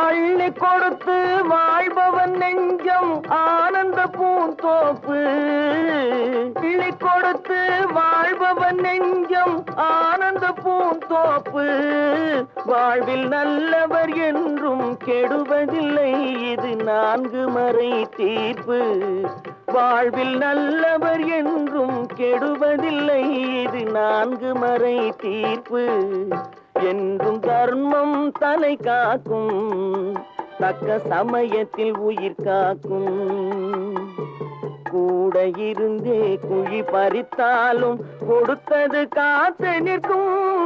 அள்ளி கொடுத்து வாழ்பவன் நெஞ்சம் ஆனந்த பூந்தோப்பு. அள்ளி கொடுத்து வாழ்பவன் நெஞ்சம் ஆனந்த பூந்தோப்பு. வாழ்வில் நல்லவர் என்றும் கெடுவதில்லை, இது 4 மறை தீர்ப்பு. வாழ்வில் நல்லவர் என்றும் கெடுவதில்லை, இது 4 மறை தீர்ப்பு. என்றும் தர்மம் தலை காக்கும், தக்க சமயத்தில் உயிர் காக்கும். கூட இருந்தே குழி பறித்தாலும் கொடுத்தது காத்து நிற்கும்.